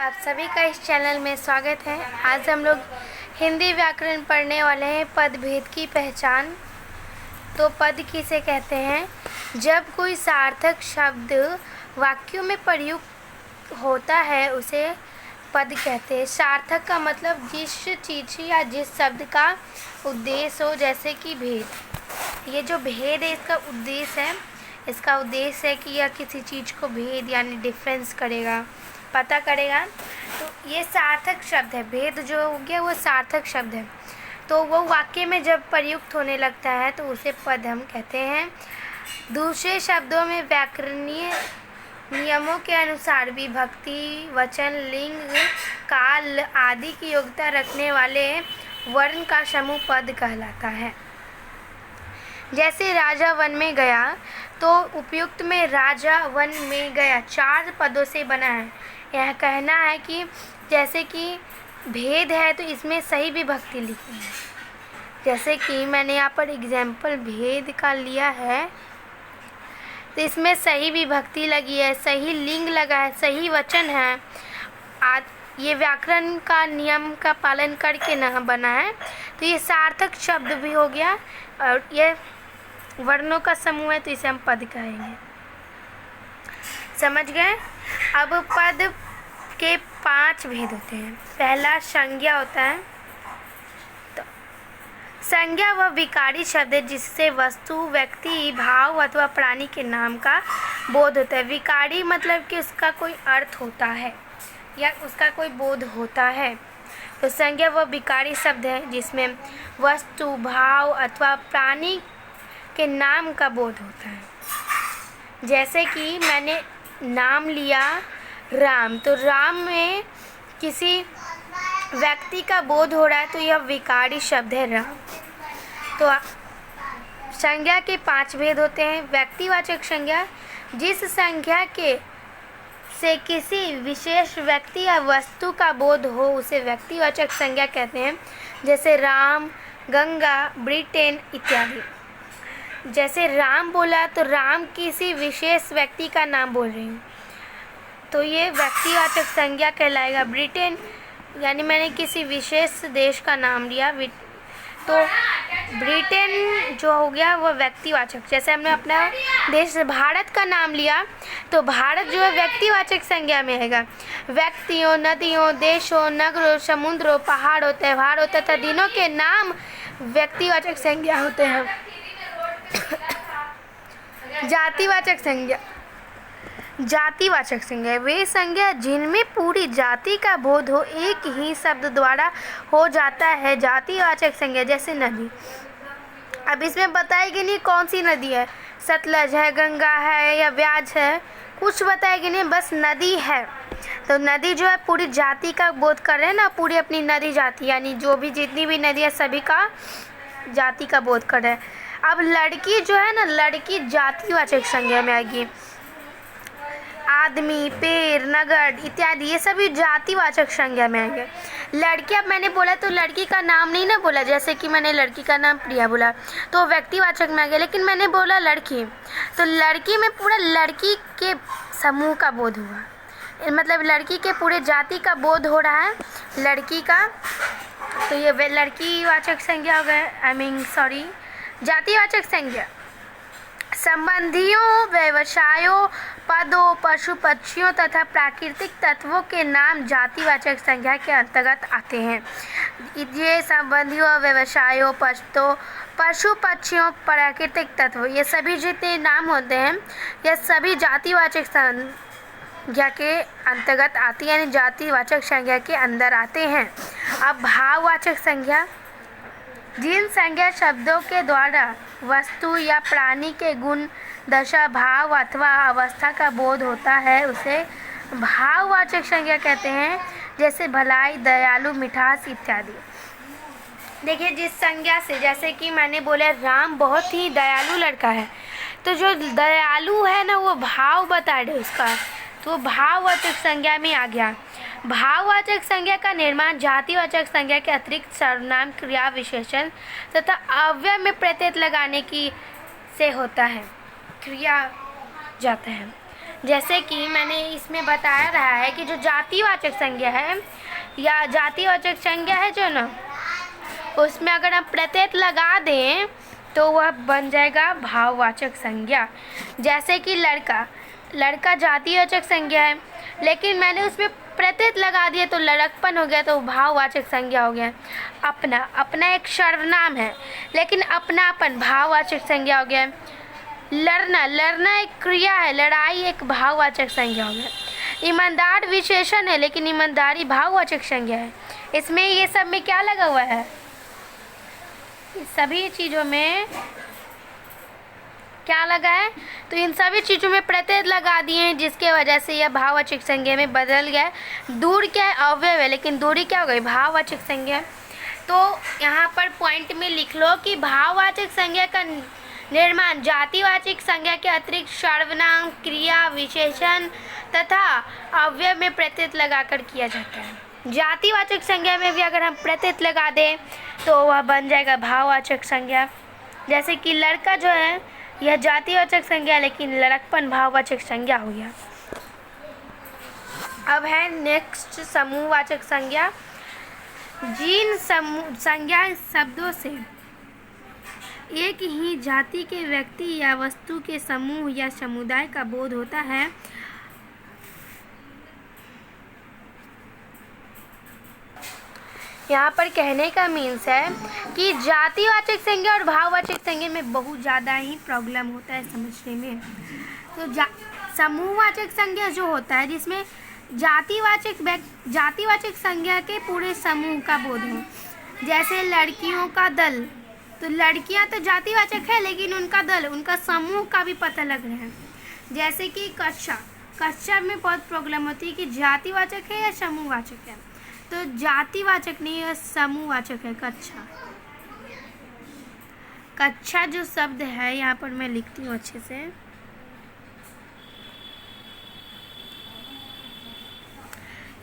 आप सभी का इस चैनल में स्वागत है। आज हम लोग हिंदी व्याकरण पढ़ने वाले हैं। पद भेद की पहचान। तो पद किसे कहते हैं? जब कोई सार्थक शब्द वाक्यों में प्रयुक्त होता है उसे पद कहते हैं। सार्थक का मतलब जिस चीज़ या जिस शब्द का उद्देश्य हो, जैसे कि भेद। ये जो भेद है इसका उद्देश्य है। इसका उद्देश्य है कि यह किसी चीज़ को भेद यानी डिफरेंस करेगा, पता करेगा। तो ये सार्थक शब्द है। भेद जो हो गया वो सार्थक शब्द है। तो वो वाक्य में जब प्रयुक्त होने लगता है तो उसे पद हम कहते हैं। दूसरे शब्दों में व्याकरणीय नियमों के अनुसार विभक्ति, वचन, लिंग, काल आदि की योग्यता रखने वाले वर्ण का समूह पद कहलाता है। जैसे राजा वन में गया, तो उपयुक्त में राजा वन में गया 4 पदों से बना है। यह कहना है कि जैसे कि भेद है तो इसमें सही विभक्ति लिखी है। जैसे कि मैंने यहाँ पर एग्जाम्पल भेद का लिया है, तो इसमें सही विभक्ति लगी है, सही लिंग लगा है, सही वचन है। ये व्याकरण का नियम का पालन करके ना बना है, तो ये सार्थक शब्द भी हो गया और ये वर्णों का समूह है, तो इसे हम पद कहेंगे। समझ गए? अब पद के 5 भेद होते हैं। पहला संज्ञा होता है। तो संज्ञा वह विकारी शब्द है जिससे वस्तु, व्यक्ति, भाव अथवा प्राणी के नाम का बोध होता है। विकारी मतलब कि उसका कोई अर्थ होता है या उसका कोई बोध होता है। तो संज्ञा वह विकारी शब्द है जिसमें वस्तु, भाव अथवा प्राणी के नाम का बोध होता है। जैसे कि मैंने नाम लिया राम, तो राम में किसी व्यक्ति का बोध हो रहा है, तो यह विकारी शब्द है राम। तो संज्ञा के 5 भेद होते हैं। व्यक्तिवाचक संज्ञा, जिस संज्ञा के से किसी विशेष व्यक्ति या वस्तु का बोध हो उसे व्यक्तिवाचक संज्ञा कहते हैं। जैसे राम, गंगा, ब्रिटेन इत्यादि। जैसे राम बोला तो राम किसी विशेष व्यक्ति का नाम बोल रही हूँ, तो ये व्यक्तिवाचक संज्ञा कहलाएगा। ब्रिटेन यानी मैंने किसी विशेष देश का नाम लिया, तो ब्रिटेन जो हो गया वो व्यक्तिवाचक। जैसे हमने अपना देश भारत का नाम लिया, तो भारत जो है व्यक्तिवाचक संज्ञा में आएगा। व्यक्तियों, नदियों, देशों, नगरों, समुद्रों, पहाड़ों, त्योहारों तथा दिनों के नाम व्यक्तिवाचक संज्ञा होते हैं। जातिवाचक संज्ञा। जातिवाचक संज्ञा वे संज्ञा जिनमें पूरी जाति का बोध हो एक ही शब्द द्वारा हो जाता है। जातिवाचक संज्ञा जैसे नदी। अब इसमें बताएगी नहीं कौन सी नदी है, सतलज है, गंगा है या ब्याज है, कुछ बताएगी नहीं, बस नदी है। तो नदी जो है पूरी जाति का बोध कर रहे हैं ना, पूरी अपनी नदी जाति यानी जो भी जितनी भी नदी है सभी का जाति का बोध कर रहे हैं। अब लड़की जो है ना, लड़की जातिवाचक संज्ञा में आएगी। आदमी, पेड़, नगर इत्यादि ये सभी जातिवाचक संज्ञा में आएंगे। लड़की, अब मैंने बोला तो लड़की का नाम नहीं ना बोला, जैसे कि मैंने लड़की का नाम प्रिया बोला तो व्यक्तिवाचक में आ गया, लेकिन मैंने बोला लड़की, तो लड़की में पूरा लड़की के समूह का बोध हुआ, मतलब लड़की के पूरे जाति का बोध हो रहा है लड़की का, तो ये लड़कीवाचक संज्ञा हो गए। जातिवाचक संज्ञा संबंधियों, व्यवसायों, पदों, पशु पक्षियों तथा प्राकृतिक तत्वों के नाम जातिवाचक संज्ञा के अंतर्गत आते हैं। ये संबंधियों, व्यवसायों, पशु पक्षियों, प्राकृतिक तत्व, ये सभी जितने नाम होते हैं ये सभी जातिवाचक संज्ञा के अंतर्गत आती है, यानी जातिवाचक संज्ञा के अंदर आते हैं। अब भाववाचक संज्ञा, जिन संज्ञा शब्दों के द्वारा वस्तु या प्राणी के गुण, दशा, भाव अथवा अवस्था का बोध होता है उसे भाववाचक संज्ञा कहते हैं। जैसे भलाई, दयालु, मिठास इत्यादि। देखिए जिस संज्ञा से, जैसे कि मैंने बोला राम बहुत ही दयालु लड़का है, तो जो दयालु है ना वो भाव बता रहे उसका, तो भाववाचक संज्ञा में आ गया। भाववाचक संज्ञा का निर्माण जातिवाचक संज्ञा के अतिरिक्त सर्वनाम, क्रिया विशेषण तथा अव्यय में प्रत्यय लगाने की से होता है, क्रिया जाता है। जैसे कि मैंने इसमें बताया रहा है कि जो जातिवाचक संज्ञा है या जातिवाचक संज्ञा है जो ना, उसमें अगर हम प्रत्यय लगा दें तो वह बन जाएगा भाववाचक संज्ञा। जैसे कि लड़का, लड़का जातिवाचक संज्ञा है, लेकिन मैंने उसमें प्रत्यय लगा दिया तो लड़कपन हो गया, तो भाववाचक संज्ञा हो गया। अपना, अपना एक सर्वनाम है, लेकिन अपनापन भाववाचक संज्ञा हो गया। लड़ना, लड़ना एक क्रिया है, लड़ाई एक भाववाचक संज्ञा हो गया। ईमानदार विशेषण है, लेकिन ईमानदारी भाववाचक संज्ञा है। इसमें ये सब में क्या लगा हुआ है, सभी चीज़ों में क्या लगा है, तो इन सभी चीज़ों में प्रत्यय लगा दिए हैं, जिसके वजह से यह भाववाचक संज्ञा में बदल गया। दूर क्या है, अव्यय है, लेकिन दूरी क्या हो गई, भाववाचक संज्ञा। तो यहाँ पर पॉइंट में लिख लो कि भाववाचक संज्ञा का निर्माण जातिवाचक संज्ञा के अतिरिक्त सर्वनाम, क्रिया, विशेषण तथा अव्यय में प्रत्यय लगाकर किया जाता है। जातिवाचक संज्ञा में भी अगर हम प्रत्यय लगा दें तो वह बन जाएगा भाववाचक संज्ञा। जैसे कि लड़का जो है यह जातिवाचक संज्ञा, लेकिन लड़कपन भाववाचक संज्ञा हो गया। अब है नेक्स्ट समूहवाचक संज्ञा। जिन संज्ञा शब्दों से एक ही जाति के व्यक्ति या वस्तु के समूह या समुदाय का बोध होता है, यहाँ पर कहने का मीन्स है कि जातिवाचक संज्ञा और भाववाचक संज्ञा में बहुत ज़्यादा ही प्रॉब्लम होता है समझने में। तो समूहवाचक संज्ञा जो होता है, जिसमें जातिवाचक संज्ञा के पूरे समूह का बोध हो। जैसे लड़कियों का दल, तो लड़कियां तो जातिवाचक है, लेकिन उनका दल, उनका समूह का भी पता लग रहा है। जैसे कि कक्षा, कक्षा में बहुत प्रॉब्लम होती है कि जातिवाचक है या समूहवाचक है, तो जातिवाचक नहीं है, समूहवाचक है कक्षा। कक्षा जो शब्द है, यहाँ पर मैं लिखती हूँ अच्छे से,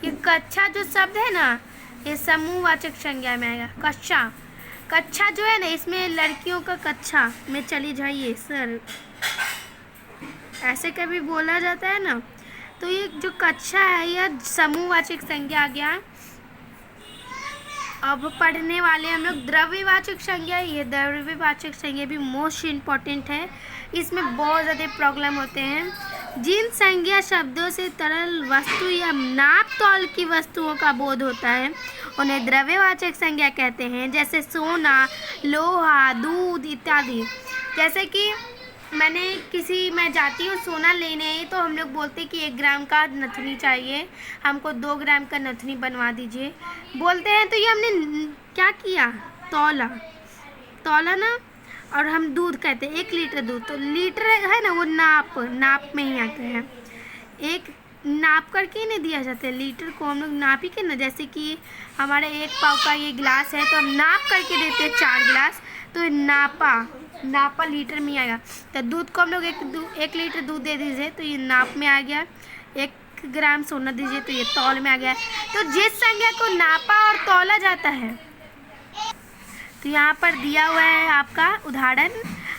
ये कक्षा जो शब्द है ना, ये समूहवाचक संज्ञा में आएगा। कक्षा, कक्षा जो है ना, इसमें लड़कियों का कक्षा में चली जाइए सर, ऐसे कभी बोला जाता है ना, तो ये जो कक्षा है यह समूहवाचक संज्ञा आ गया। अब पढ़ने वाले हम लोग द्रव्यवाचक संज्ञा। ये द्रव्यवाचक संज्ञा भी मोस्ट इम्पॉर्टेंट है, इसमें बहुत ज़्यादा प्रॉब्लम होते हैं। जिन संज्ञा शब्दों से तरल वस्तु या नाप तौल की वस्तुओं का बोध होता है उन्हें द्रव्यवाचक संज्ञा कहते हैं। जैसे सोना, लोहा, दूध इत्यादि। जैसे कि मैं जाती हूँ सोना लेने, तो हम लोग बोलते हैं कि 1 ग्राम का नथनी चाहिए, हमको 2 ग्राम का नथनी बनवा दीजिए बोलते हैं। तो ये हमने क्या किया, तौला ना। और हम दूध कहते हैं 1 लीटर दूध, तो लीटर है ना, वो नाप में ही आते हैं, एक नाप करके नहीं दिया जाता है। लीटर को हम लोग नाप ही के ना, जैसे कि हमारे 1 पाव का ये गिलास है, तो हम नाप करके देते हैं 4 गिलास, तो नापा लीटर में आएगा। तो दूध को हम लोग 1 लीटर दूध दे दीजिए तो ये नाप में आ गया। 1 ग्राम सोना दीजिए तो ये तौल में आ गया। तो जिस संज्ञा को नापा और तौला जाता है, तो यहाँ पर दिया हुआ है आपका उदाहरण।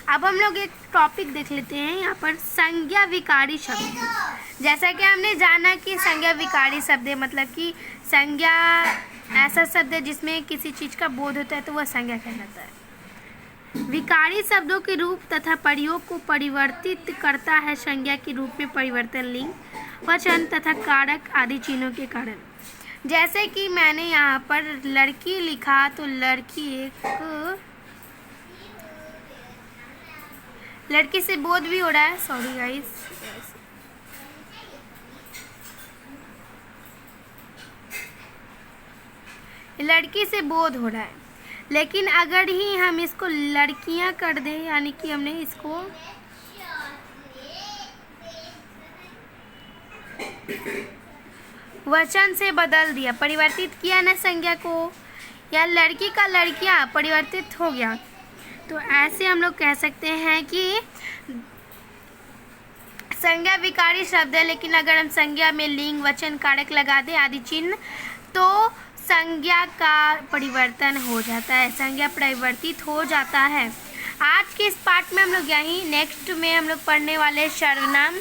अब हम लोग एक टॉपिक देख लेते हैं यहाँ पर, संज्ञा विकारी शब्द। जैसा कि हमने जाना कि संज्ञा विकारी शब्द है, मतलब कि संज्ञा ऐसा शब्द है जिसमें किसी चीज़ का बोध होता है, तो वह संज्ञा कहलाता है। विकारी शब्दों के रूप तथा प्रयोग को परिवर्तित करता है संज्ञा के रूप में परिवर्तन लिंग, वचन तथा कारक आदि चिन्हों के कारण। जैसे कि मैंने यहाँ पर लड़की लिखा, तो लड़की से बोध भी हो रहा है, सॉरी गाइस, लड़की से बोध हो रहा है। लेकिन अगर ही हम इसको लड़कियां कर दें, यानी कि हमने इसको वचन से बदल दिया, परिवर्तित किया ना संज्ञा को, या लड़की का लड़कियां परिवर्तित हो गया, तो ऐसे हम लोग कह सकते हैं कि संज्ञा विकारी शब्द है। लेकिन अगर हम संज्ञा में लिंग, वचन, कारक लगा दें आदि चिन्ह, तो संज्ञा का परिवर्तन हो जाता है, संज्ञा परिवर्तित हो जाता है। आज के इस पार्ट में हम लोग यहीं, नेक्स्ट में हम लोग पढ़ने वाले हैं सर्वनाम।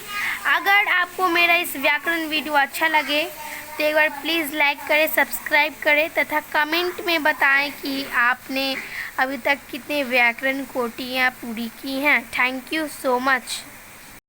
अगर आपको मेरा इस व्याकरण वीडियो अच्छा लगे तो एक बार प्लीज़ लाइक करें, सब्सक्राइब करें तथा कमेंट में बताएं कि आपने अभी तक कितने व्याकरण कोटियाँ पूरी की हैं। Thank you so much.